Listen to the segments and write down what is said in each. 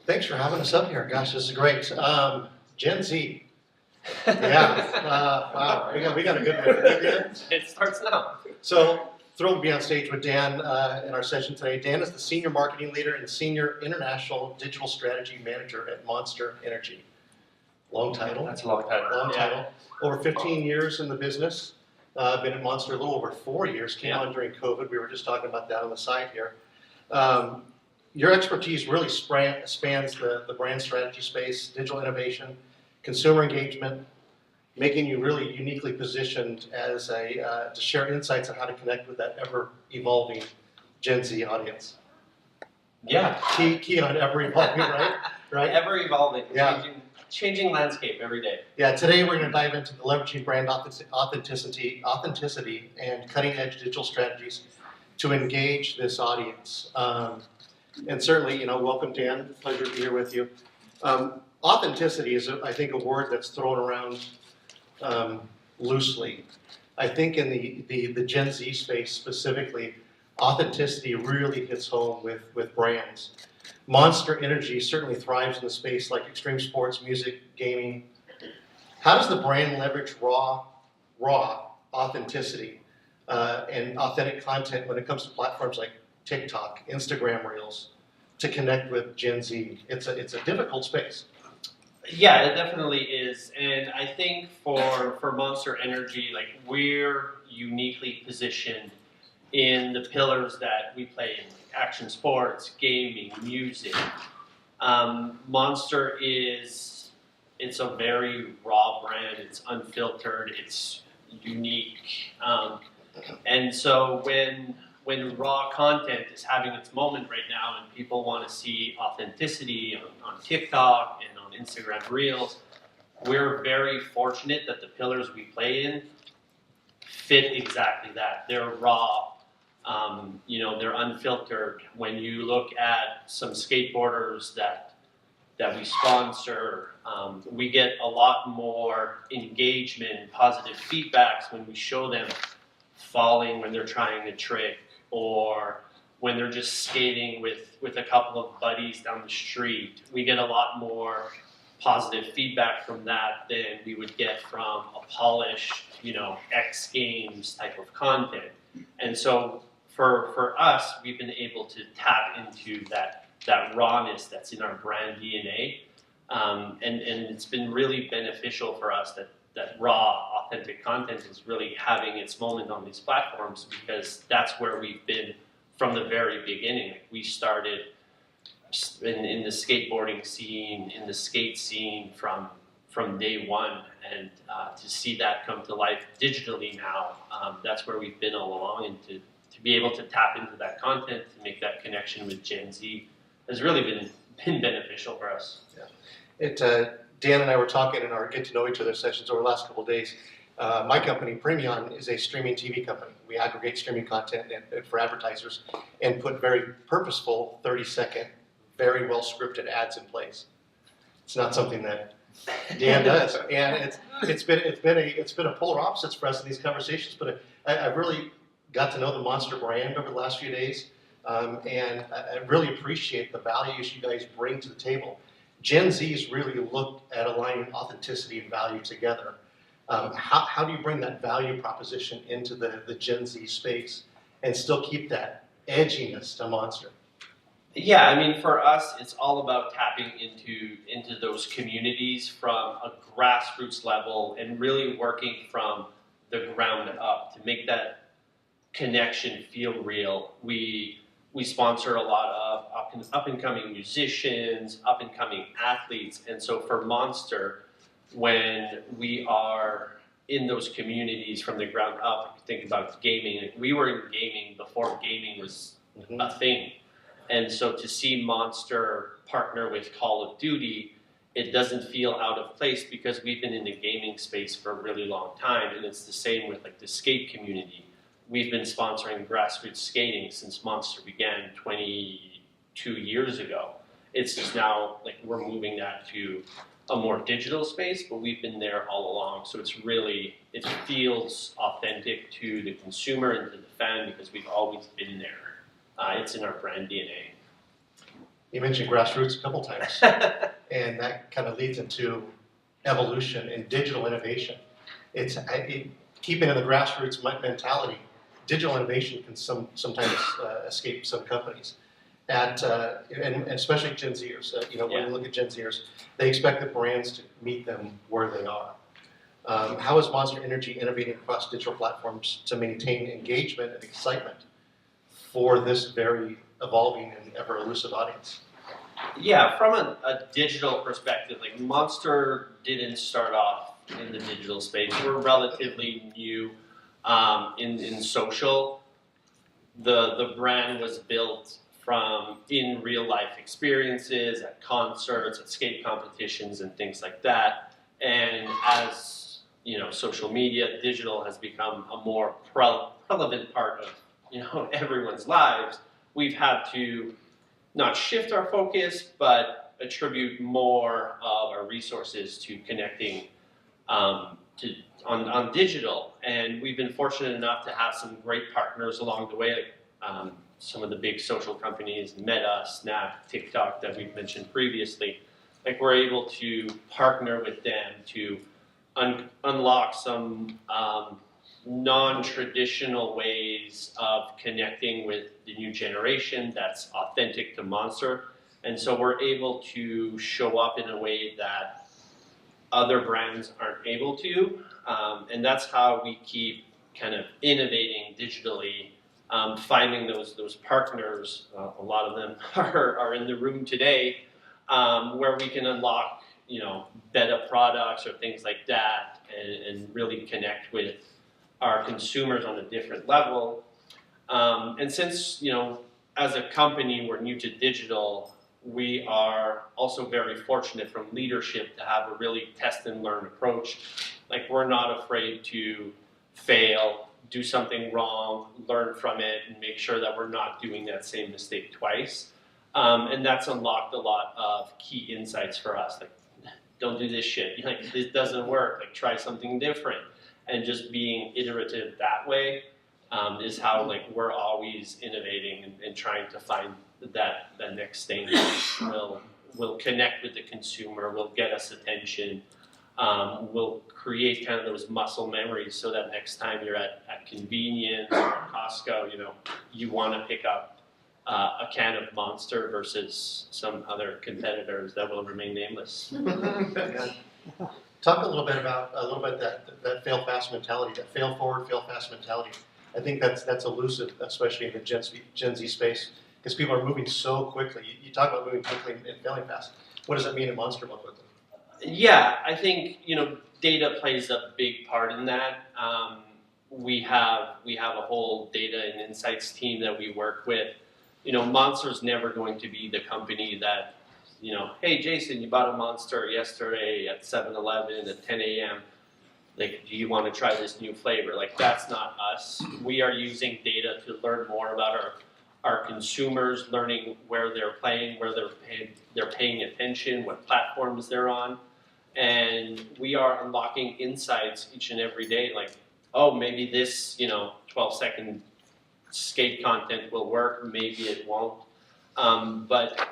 Thanks for having us up here. Gosh, this is great. Gen Z. Yeah. Wow. We got a good one. It starts now. So thrilled to be on stage with Dan in our session today. Dan is the Senior Marketing Leader and Senior International Digital Strategy Manager at Monster Energy. Long title. That's a long title. Long title. Over 15 years in the business. Been at Monster a little over 4 years. Came on during COVID. We were just talking about that on the side here. Your expertise really spans the brand strategy space, digital innovation, consumer engagement, making you really uniquely positioned as to share insights on how to connect with that ever-evolving Gen Z audience. Yeah. Key on ever-evolving, right? Right? Ever-evolving, Yeah. changing landscape every day. Yeah, today we're going to dive into the leveraging brand authenticity and cutting-edge digital strategies to engage this audience. And certainly, welcome, Dan. Pleasure to be here with you. Authenticity is, I think, a word that's thrown around loosely. I think in the Gen Z space specifically, authenticity really hits home with brands. Monster Energy certainly thrives in the space like extreme sports, music, gaming. How does the brand leverage raw authenticity and authentic content when it comes to platforms like TikTok, Instagram Reels, to connect with Gen Z? It's a difficult space. Yeah, it definitely is, and I think for Monster Energy, like, we're uniquely positioned in the pillars that we play in, like action sports, gaming, music. Monster it's a very raw brand. It's unfiltered. It's unique, and so when raw content is having its moment right now and people want to see authenticity on TikTok and on Instagram Reels, we're very fortunate that the pillars we play in fit exactly that. They're raw, they're unfiltered. When you look at some skateboarders that we sponsor, we get a lot more engagement, positive feedbacks when we show them falling when they're trying a trick, or when they're just skating with a couple of buddies down the street. We get a lot more positive feedback from that than we would get from a polished, X Games type of content. And so for us, we've been able to tap into that rawness that's in our brand DNA. And it's been really beneficial for us that raw, authentic content is really having its moment on these platforms, because that's where we've been from the very beginning. We started in the skateboarding scene, in the skate scene from day one, and to see that come to life digitally now, that's where we've been all along, and to be able to tap into that content, to make that connection with Gen Z has really been beneficial for us. Yeah. Dan and I were talking in our get to know each other sessions over the last couple of days. My company, PREMION, is a streaming TV company. We aggregate streaming content for advertisers and put very purposeful 30-second, very well scripted ads in place. It's not something that Dan does, and it's been a polar opposites for us in these conversations. But I really got to know the Monster brand over the last few days, and I really appreciate the values you guys bring to the table. Gen Z's really look at aligning authenticity and value together. How do you bring that value proposition into the Gen Z space and still keep that edginess to Monster? Yeah, I mean, for us, it's all about tapping into those communities from a grassroots level and really working from the ground up to make that connection feel real. We sponsor a lot of up-and-coming musicians, up-and-coming athletes, and so for Monster, when we are in those communities from the ground up, think about gaming. We were in gaming before gaming was a thing, and so to see Monster partner with Call of Duty, it doesn't feel out of place because we've been in the gaming space for a really long time, and it's the same with the skate community. We've been sponsoring grassroots skating since Monster began 22 years ago. It's just now we're moving that to a more digital space, but we've been there all along. So it feels authentic to the consumer and to the fan because we've always been there. It's in our brand DNA. You mentioned grassroots a couple times, and that kind of leads into evolution and digital innovation. Keeping in the grassroots mentality, digital innovation can sometimes escape some companies. And especially Gen Zers, when you look at Gen Zers, they expect the brands to meet them where they are. How is Monster Energy innovating across digital platforms to maintain engagement and excitement for this very evolving and ever elusive audience? Yeah, from a digital perspective, like Monster didn't start off in the digital space. We're relatively new in social. The brand was built from in real life experiences at concerts, at skate competitions, and things like that. And as social media, digital has become a more relevant part of everyone's lives. We've had to not shift our focus, but attribute more of our resources to connecting on digital. And we've been fortunate enough to have some great partners along the way, like some of the big social companies, Meta, Snap, TikTok that we've mentioned previously. Like we're able to partner with them to unlock some non-traditional ways of connecting with the new generation that's authentic to Monster. And so we're able to show up in a way that other brands aren't able to. And that's how we keep kind of innovating digitally, finding those partners. A lot of them are in the room today, where we can unlock better products or things like that, and really connect with our consumers on a different level. And since, as a company, we're new to digital, we are also very fortunate from leadership to have a really test and learn approach. Like we're not afraid to fail, do something wrong, learn from it, and make sure that we're not doing that same mistake twice. And that's unlocked a lot of key insights for us. Like, don't do this shit. Like, this doesn't work. Like, try something different. And just being iterative that way is how we're always innovating and trying to find that next thing that will connect with the consumer, will get us attention, will create kind of those muscle memories so that next time you're at convenience or Costco, you want to pick up a can of Monster versus some other competitors that will remain nameless. Talk a little bit about that fail fast mentality, that fail forward, fail fast mentality. I think that's elusive, especially in the Gen Z space, because people are moving so quickly. You talk about moving quickly and failing fast. What does it mean at Monster Move with them? Yeah, I think data plays a big part in that. We have a whole data and insights team that we work with. Monster's never going to be the company that, hey, Jason, you bought a Monster yesterday at 7-Eleven at 10 a.m. Like, do you want to try this new flavor? Like, that's not us. We are using data to learn more about our consumers, learning where they're playing, where they're paying attention, what platforms they're on. And we are unlocking insights each and every day. Like, oh, maybe this, 12-second skate content will work. Maybe it won't. But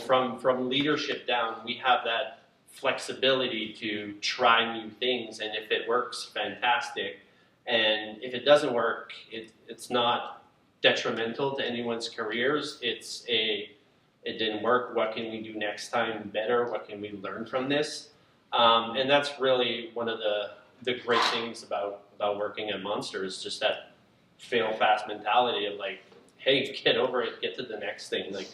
from leadership down, we have that flexibility to try new things, and if it works, fantastic. And if it doesn't work, it's not detrimental to anyone's careers. It didn't work. What can we do next time better? What can we learn from this? And that's really one of the great things about working at Monster is just that fail fast mentality of like, hey, get over it, get to the next thing. Like,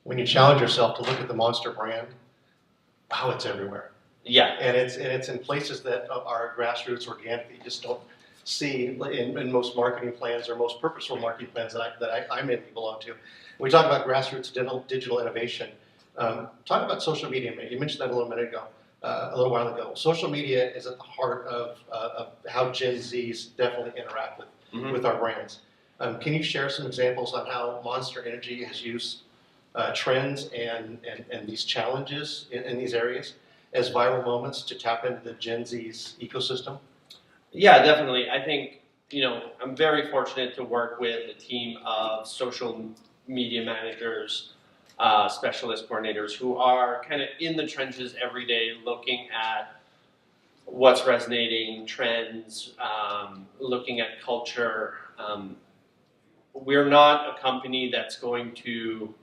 when you challenge yourself to look at the Monster brand, wow, it's everywhere. Yeah. And it's in places that are grassroots, organic, that you just don't see in most marketing plans or most purposeful marketing plans that I mainly belong to. We talk about grassroots digital innovation. Talk about social media. You mentioned that a little while ago. Social media is at the heart of how Gen Zs definitely interact with our brands. Can you share some examples on how Monster Energy has used trends and these challenges in these areas as viral moments to tap into the Gen Z's ecosystem? Yeah, definitely. I think, I'm very fortunate to work with a team of social media managers, specialist coordinators who are kind of in the trenches every day looking at what's resonating, trends, looking at culture. We're not a company that's going to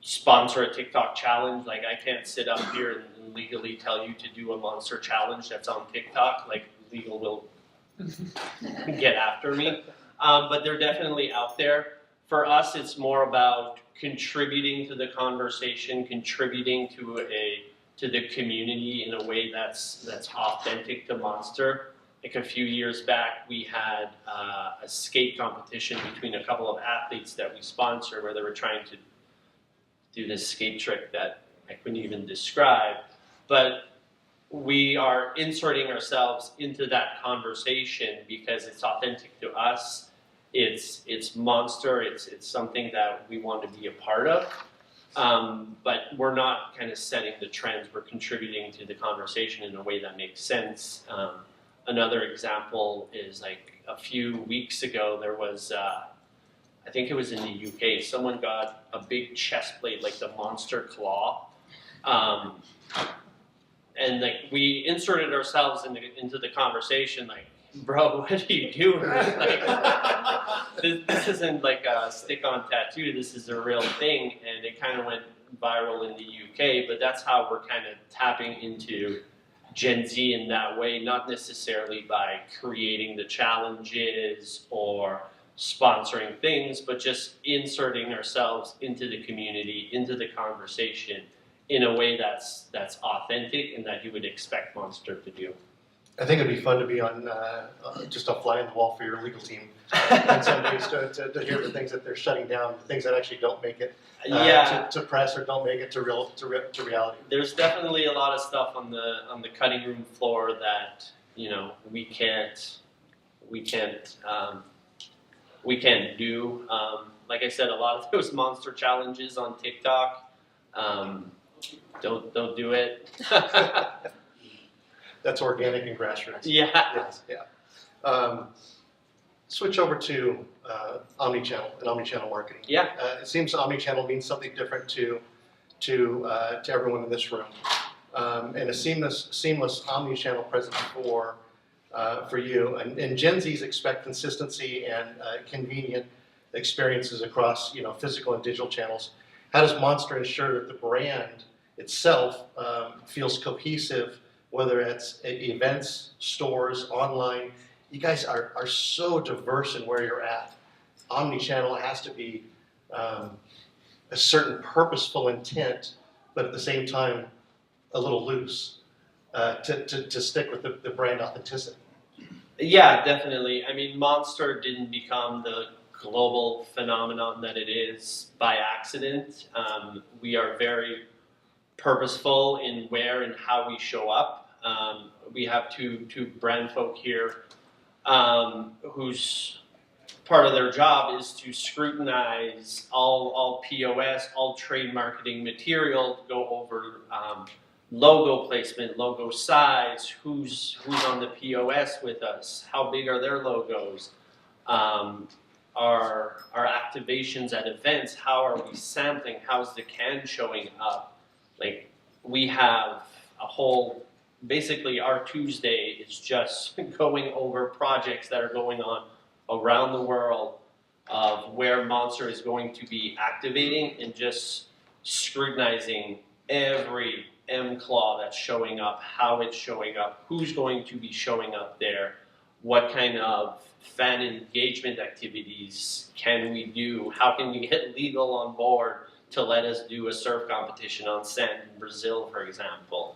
sponsor a TikTok challenge. Like, I can't sit up here and legally tell you to do a monster challenge that's on TikTok. Like, legal will get after me. But they're definitely out there. For us, it's more about contributing to the conversation, contributing to the community in a way that's authentic to Monster. Like, a few years back, we had a skate competition between a couple of athletes that we sponsor, where they were trying to do this skate trick that I couldn't even describe. But we are inserting ourselves into that conversation because it's authentic to us. It's Monster. It's something that we want to be a part of. But we're not kind of setting the trends. We're contributing to the conversation in a way that makes sense. Another example is, like, a few weeks ago, there was, I think it was in the UK, someone got a big chest plate, like the Monster Claw. And, like, we inserted ourselves into the conversation, like, bro, what are you doing? Like, this isn't like a stick-on tattoo, this is a real thing, and it kind of went viral in the UK, but that's how we're kind of tapping into Gen Z in that way, not necessarily by creating the challenges or sponsoring things, but just inserting ourselves into the community, into the conversation in a way that's authentic and that you would expect Monster to do. I think it'd be fun to be on just a fly on the wall for your legal team on some days to hear the things that they're shutting down, the things that actually don't make it to press or don't make it to reality. There's definitely a lot of stuff on the cutting room floor that, you know, we can't do. Like I said, a lot of those monster challenges on TikTok, don't do it. That's organic and grassroots. Yeah. Yes, yeah. Switch over to omnichannel and omnichannel marketing. Yeah. It seems omnichannel means something different to everyone in this room, and a seamless omnichannel presence for you. And Gen Zs expect consistency and convenient experiences across, you know, physical and digital channels. How does Monster ensure that the brand itself feels cohesive, whether it's events, stores, online? You guys are so diverse in where you're at. Omnichannel has to be a certain purposeful intent, but at the same time, a little loose to stick with the brand authenticity. Yeah, definitely. I mean, Monster didn't become the global phenomenon that it is by accident. We are very purposeful in where and how we show up. We have two brand folk here whose part of their job is to scrutinize all POS, all trade marketing material, go over logo placement, logo size, who's on the POS with us, how big are their logos, our activations at events, how are we sampling, how's the can showing up. Like, we have a whole, basically our Tuesday is just going over projects that are going on around the world of where Monster is going to be activating and just scrutinizing every M-claw that's showing up, how it's showing up, who's going to be showing up there, what kind of fan engagement activities can we do, how can we get legal on board to let us do a surf competition on sand in Brazil, for example.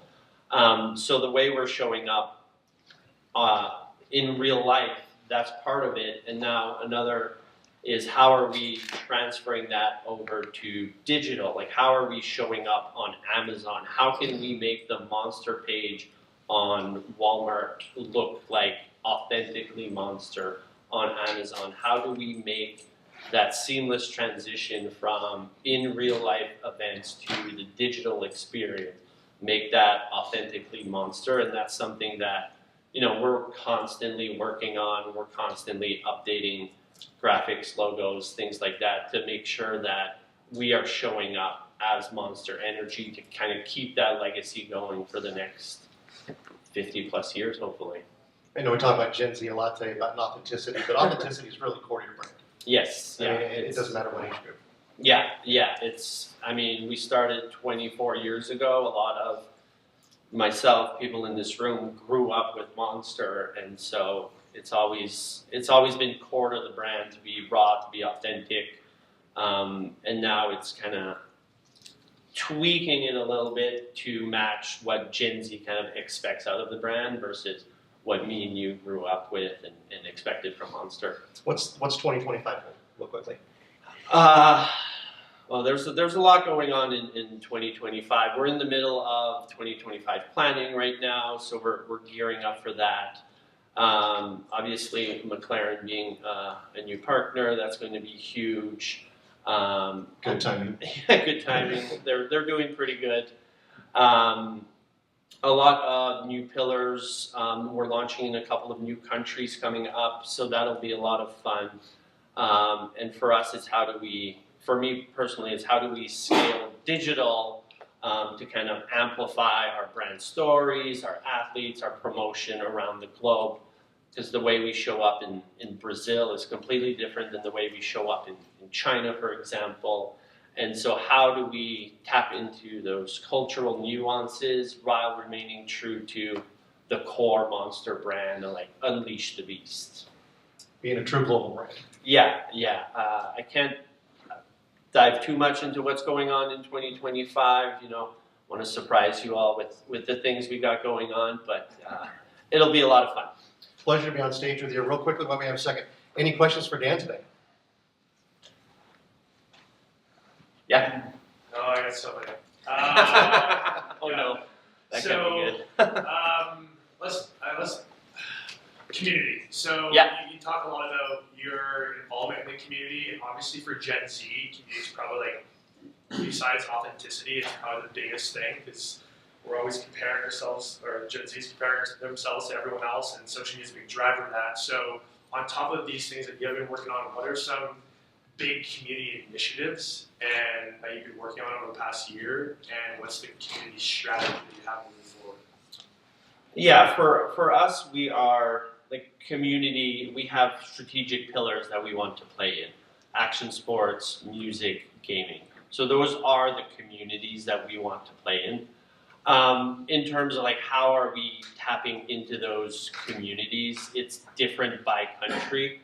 So the way we're showing up in real life, that's part of it. And now another is, how are we transferring that over to digital? Like, how are we showing up on Amazon? How can we make the Monster page on Walmart look like authentically Monster on Amazon? How do we make that seamless transition from in real life events to the digital experience, make that authentically Monster? And that's something that, you know, we're constantly working on, we're constantly updating graphics, logos, things like that, to make sure that we are showing up as Monster Energy to kind of keep that legacy going for the next 50 plus years, hopefully. I know we talk about Gen Z a lot today about authenticity, but authenticity is really core to your brand. Yes. I Yeah. mean, it doesn't matter what age group. Yeah. I mean, we started 24 years ago. A lot of myself, people in this room, grew up with Monster, and so it's always been core to the brand to be raw, to be authentic, and now it's kind of tweaking it a little bit to match what Gen Z kind of expects out of the brand versus what me and you grew up with and expected from Monster. What's 2025 real quickly? Well, there's a lot going on in 2025. We're in the middle of 2025 planning right now, so we're gearing up for that. Obviously, McLaren being a new partner, that's going to be huge. Good timing. Good timing. They're doing pretty good. A lot of new pillars. We're launching in a couple of new countries coming up, so that'll be a lot of fun. And for us, for me personally, it's how do we scale digital to kind of amplify our brand stories, our athletes, our promotion around the globe. Because the way we show up in Brazil is completely different than the way we show up in China, for example. And so how do we tap into those cultural nuances while remaining true to the core Monster brand and like unleash the beast? Being a true global brand. Yeah. I can't dive too much into what's going on in 2025. Want to surprise you all with the things we got going on, but it'll be a lot of fun. Pleasure to be on stage with you. Real quickly, while we have a second, any questions for Dan today? Yeah. Oh, I got so many. Oh no, that So, can't be good. let's community. So Yeah. you talk a lot about your involvement in the community, and obviously for Gen Z, community is probably like, besides authenticity, it's probably the biggest thing because we're always comparing ourselves, or Gen Z is comparing themselves to everyone else, and social media is a big driver of that. So on top of these things that you have been working on, what are some big community initiatives and that you've been working on over the past year, and what's the community strategy that you have moving forward? Yeah, for us, we are like community. We have strategic pillars that we want to play in: action sports, music, gaming. So those are the communities that we want to play in. In terms of like how are we tapping into those communities, it's different by country.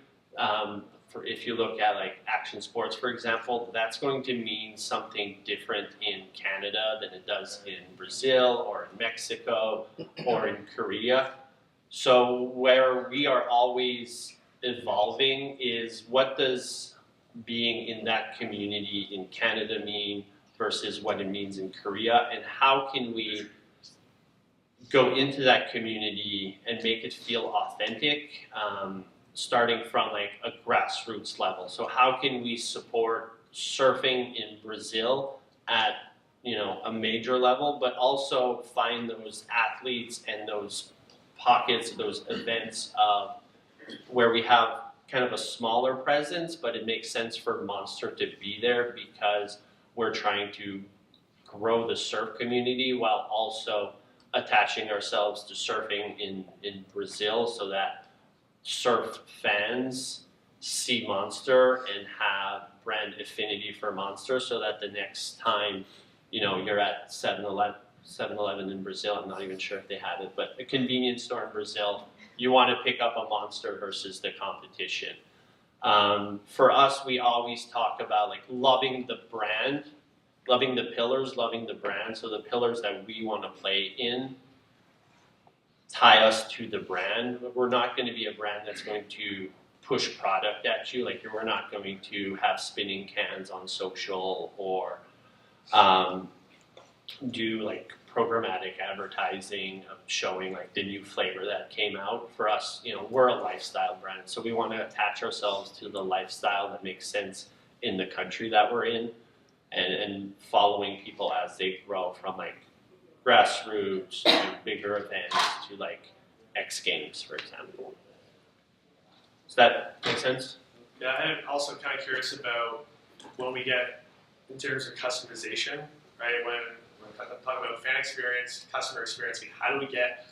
If you look at like action sports, for example, that's going to mean something different in Canada than it does in Brazil or in Mexico or in Korea. So where we are always evolving is what does being in that community in Canada mean versus what it means in Korea, and how can we go into that community and make it feel authentic, starting from like a grassroots level. So how can we support surfing in Brazil at a major level, but also find those athletes and those pockets, those events of where we have kind of a smaller presence, but it makes sense for Monster to be there because we're trying to grow the surf community while also attaching ourselves to surfing in Brazil so that surf fans see Monster and have brand affinity for Monster so that the next time, you're at 7-Eleven in Brazil, I'm not even sure if they have it, but a convenience store in Brazil, you want to pick up a Monster versus the competition. For us, we always talk about like loving the brand, loving the pillars, loving the brand. So the pillars that we want to play in tie us to the brand. We're not going to be a brand that's going to push product at you. Like we're not going to have spinning cans on social or do like programmatic advertising of showing like the new flavor that came out. For us, we're a lifestyle brand, so we want to attach ourselves to the lifestyle that makes sense in the country that we're in, and following people as they grow from like grassroots to bigger events to like X Games, for example. Does that make sense? Yeah, and also kind of curious about when we get in terms of customization, right? When I'm talking about fan experience, customer experience, how do we get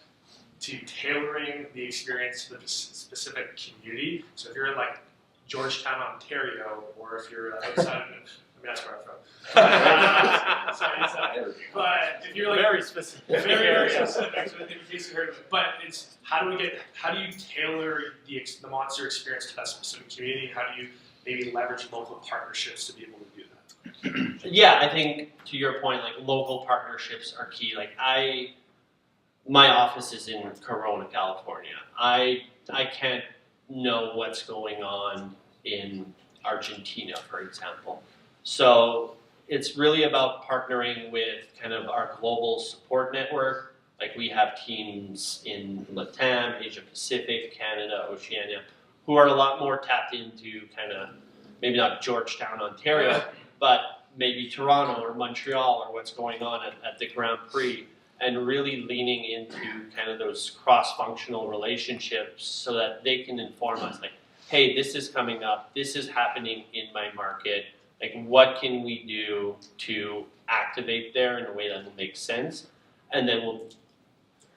to tailoring the experience to the specific community? So if you're in like Georgetown, Ontario, or if you're outside of, I mean, that's where I'm from. But if you're like Very specific. very specific, so in case you heard of it. But it's how do you tailor the monster experience to that specific community? How do you maybe leverage local partnerships to be able to do that? Yeah, I think to your point, like local partnerships are key. Like my office is in Corona, California. I can't know what's going on in Argentina, for example. So it's really about partnering with kind of our global support network. Like we have teams in LATAM, Asia Pacific, Canada, Oceania, who are a lot more tapped into kind of maybe not Georgetown, Ontario, but maybe Toronto or Montreal or what's going on at the Grand Prix, and really leaning into kind of those cross-functional relationships so that they can inform us like, hey, this is coming up, this is happening in my market, like what can we do to activate there in a way that will make sense? And then we'll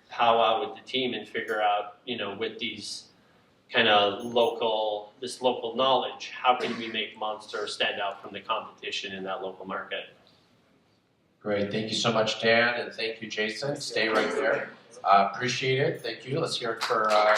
powwow with the team and figure out, with these kind of local knowledge, how can we make Monster stand out from the competition in that local market? Great, thank you so much, Dan, and thank you, Jason. Stay right there. Appreciate it. Thank you. Let's hear it for Dan.